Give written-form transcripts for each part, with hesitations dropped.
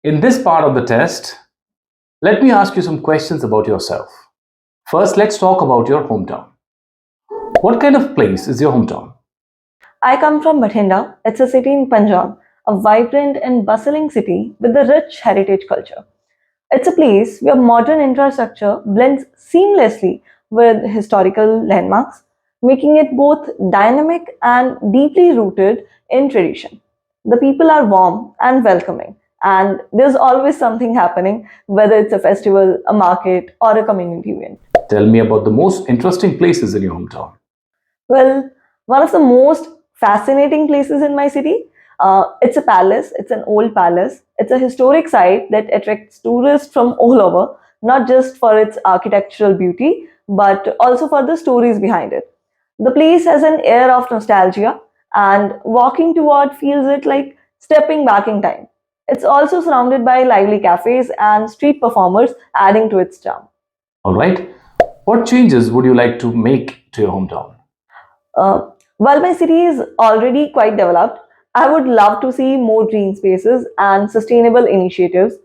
In this part of the test, let me ask you some questions about yourself. First, let's talk about your hometown. What kind of place is your hometown? I come from Bathinda. It's a city in Punjab, a vibrant and bustling city with a rich heritage culture. It's a place where modern infrastructure blends seamlessly with historical landmarks, making it both dynamic and deeply rooted in tradition. The people are warm and welcoming, and there's always something happening, whether it's a festival, a market, or a community event. Tell me about the most interesting places in your hometown. Well, one of the most fascinating places in my city, it's a palace. It's an old palace. It's a historic site that attracts tourists from all over, not just for its architectural beauty, but also for the stories behind it. The place has an air of nostalgia, and walking toward feels it like stepping back in time. It's also surrounded by lively cafes and street performers, adding to its charm. All right. What changes would you like to make to your hometown? While my city is already quite developed, I would love to see more green spaces and sustainable initiatives.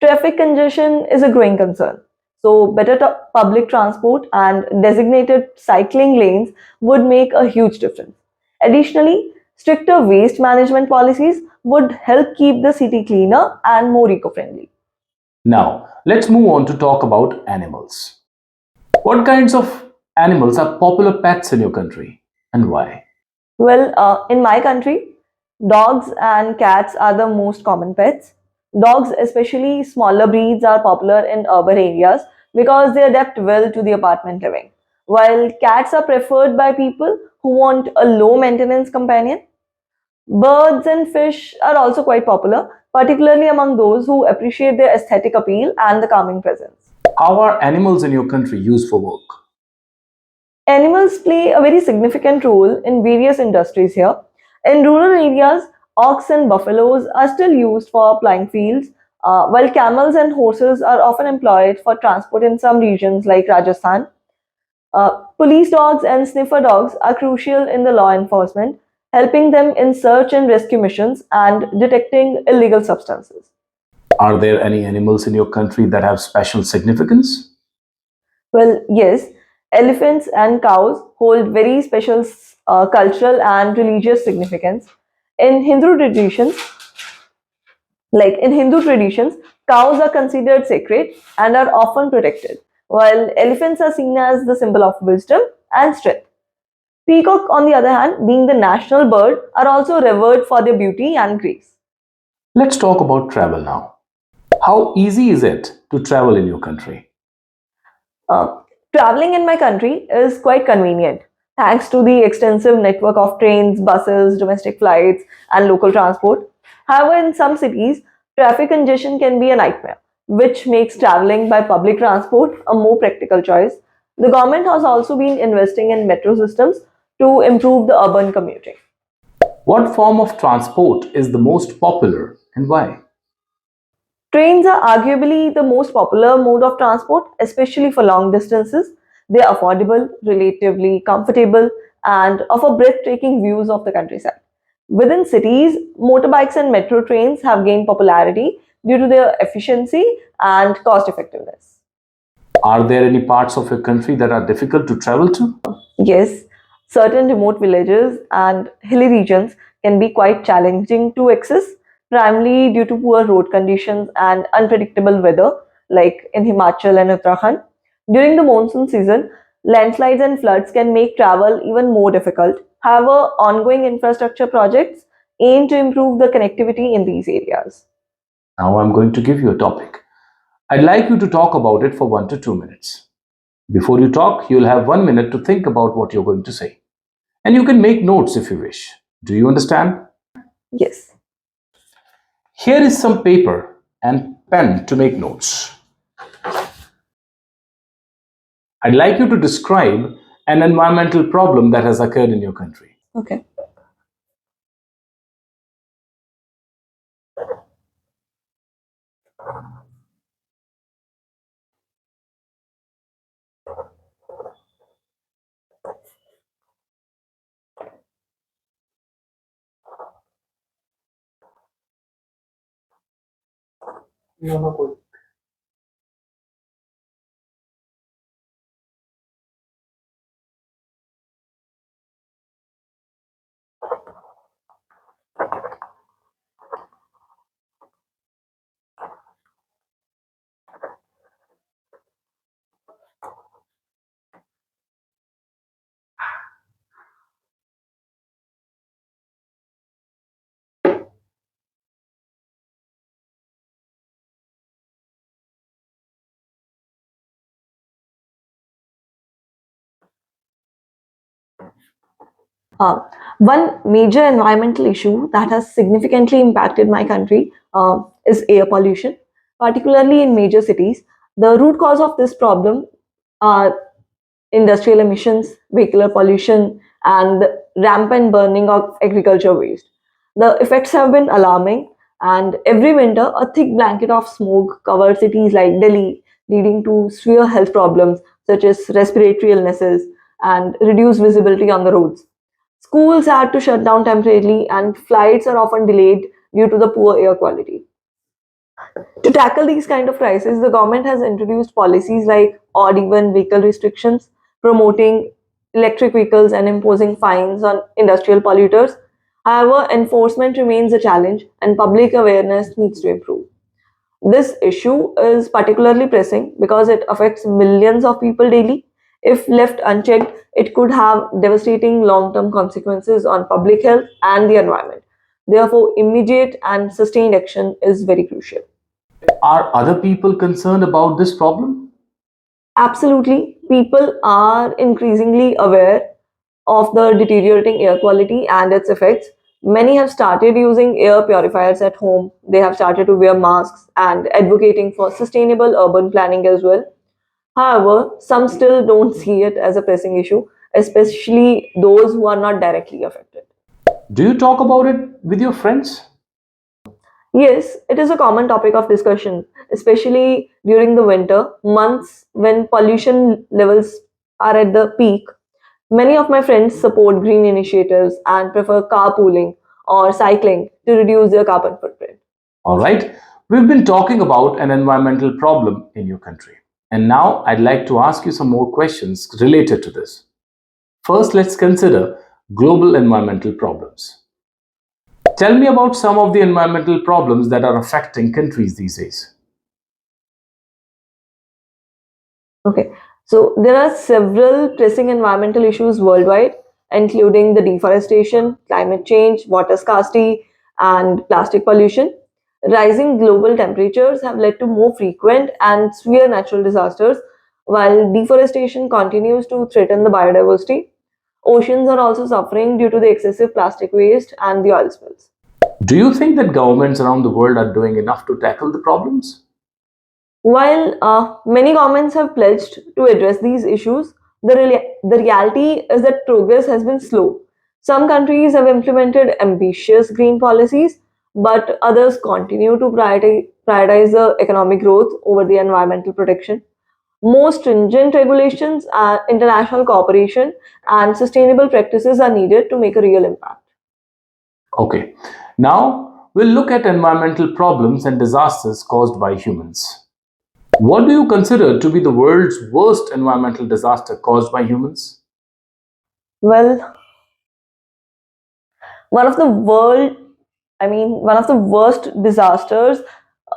Traffic congestion is a growing concern. So, better public transport and designated cycling lanes would make a huge difference. Additionally, stricter waste management policies would help keep the city cleaner and more eco friendly. Now, let's move on to talk about animals. What kinds of animals are popular pets in your country and why? Well, in my country, dogs and cats are the most common pets. Dogs, especially smaller breeds, are popular in urban areas because they adapt well to the apartment living. While cats are preferred by people who want a low maintenance companion, birds and fish are also quite popular, particularly among those who appreciate their aesthetic appeal and the calming presence. How are animals in your country used for work? Animals play a very significant role in various industries here. In rural areas, ox and buffaloes are still used for ploughing fields, while camels and horses are often employed for transport in some regions like Rajasthan. Police dogs and sniffer dogs are crucial in the law enforcement, helping them in search and rescue missions and detecting illegal substances. Are there any animals in your country that have special significance? Well, yes, elephants and cows hold very special cultural and religious significance. In Hindu traditions, in Hindu traditions, cows are considered sacred and are often protected, while elephants are seen as the symbol of wisdom and strength. Peacock, on the other hand, being the national bird, are also revered for their beauty and grace. Let's talk about travel now. How easy is it to travel in your country? Uh, Traveling in my country is quite convenient thanks to the extensive network of trains, buses, domestic flights, and local transport. However, in some cities, traffic congestion can be a nightmare, which makes traveling by public transport a more practical choice. The government has also been investing in metro systems to improve the urban commuting. What form of transport is the most popular and why? Trains are arguably the most popular mode of transport, especially for long distances. They are affordable, relatively comfortable, and offer breathtaking views of the countryside. Within cities, motorbikes and metro trains have gained popularity due to their efficiency and cost effectiveness. Are there any parts of your country that are difficult to travel to? Yes, certain remote villages and hilly regions can be quite challenging to access, primarily due to poor road conditions and unpredictable weather, like in Himachal and Uttarakhand. During the monsoon season, landslides and floods can make travel even more difficult. However, ongoing infrastructure projects aim to improve the connectivity in these areas. Now I'm going to give you a topic. I'd like you to talk about it for 1 to 2 minutes. Before you talk, you'll have 1 minute to think about what you're going to say. And you can make notes if you wish. Do you understand? Yes. Here is some paper and pen to make notes. I'd like you to describe an environmental problem that has occurred in your country. Okay. Uh, One major environmental issue that has significantly impacted my country is air pollution, particularly in major cities. The root cause of this problem are industrial emissions, vehicular pollution, and the rampant burning of agriculture waste. The effects have been alarming, and every winter, a thick blanket of smoke covers cities like Delhi, leading to severe health problems such as respiratory illnesses and reduced visibility on the roads. Schools had to shut down temporarily, and flights are often delayed due to the poor air quality. To tackle these kind of crises, the government has introduced policies like odd even vehicle restrictions, promoting electric vehicles, and imposing fines on industrial polluters. However, enforcement remains a challenge, and public awareness needs to improve. This issue is particularly pressing because it affects millions of people daily. If left unchecked, it could have devastating long term consequences on public health and the environment. Therefore, immediate and sustained action is very crucial. Are other people concerned about this problem? Absolutely, people are increasingly aware of the deteriorating air quality and its effects. Many have started using air purifiers at home. They have started to wear masks and advocating for sustainable urban planning as well. However, some still don't see it as a pressing issue, especially those who are not directly affected. Do you talk about it with your friends? Yes, it is a common topic of discussion, especially during the winter months when pollution levels are at the peak. Many of my friends support green initiatives and prefer carpooling or cycling to reduce their carbon footprint. All right. We've been talking about an environmental problem in your country. And now I'd like to ask you some more questions related to this. First, let's consider global environmental problems. Tell me about some of the environmental problems that are affecting countries these days. Okay, so there are several pressing environmental issues worldwide, including the deforestation, climate change, water scarcity, and plastic pollution. Rising global temperatures have led to more frequent and severe natural disasters, while deforestation continues to threaten the biodiversity. Oceans are also suffering due to the excessive plastic waste and the oil spills. Do you think that governments around the world are doing enough to tackle the problems? While many governments have pledged to address these issues, the reality is that progress has been slow. Some countries have implemented ambitious green policies, but others continue to prioritize the economic growth over the environmental protection. More stringent regulations, international cooperation, and sustainable practices are needed to make a real impact. Okay. Now we'll look at environmental problems and disasters caused by humans. What do you consider to be the world's worst environmental disaster caused by humans? Well, one of the world one of the worst disasters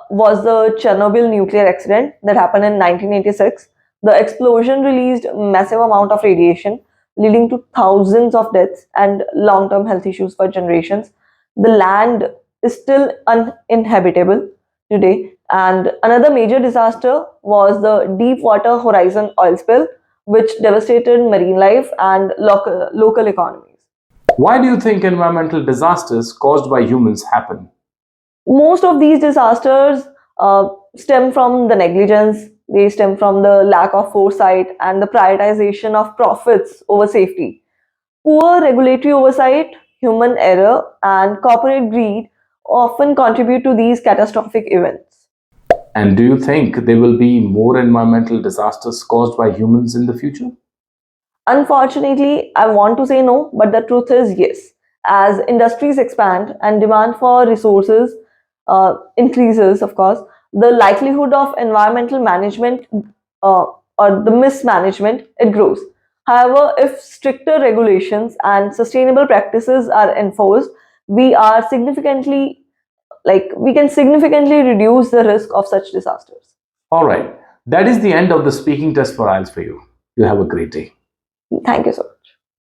was the Chernobyl nuclear accident that happened in 1986. The explosion released massive amount of radiation, leading to thousands of deaths and long-term health issues for generations. The land is still uninhabitable today. And another major disaster was the Deepwater Horizon oil spill, which devastated marine life and local economies. Why do you think environmental disasters caused by humans happen? Most of these disasters stem from the negligence, they stem from the lack of foresight and the prioritization of profits over safety. Poor regulatory oversight, human error, and corporate greed often contribute to these catastrophic events. And do you think there will be more environmental disasters caused by humans in the future? Unfortunately, I want to say no, but the truth is yes. As industries expand and demand for resources increases, of course, the likelihood of environmental management or the mismanagement, it grows. However, if stricter regulations and sustainable practices are enforced, we are significantly we can significantly reduce the risk of such disasters. All right. That is the end of the speaking test for IELTS for you. You have a great day. Thank you so much.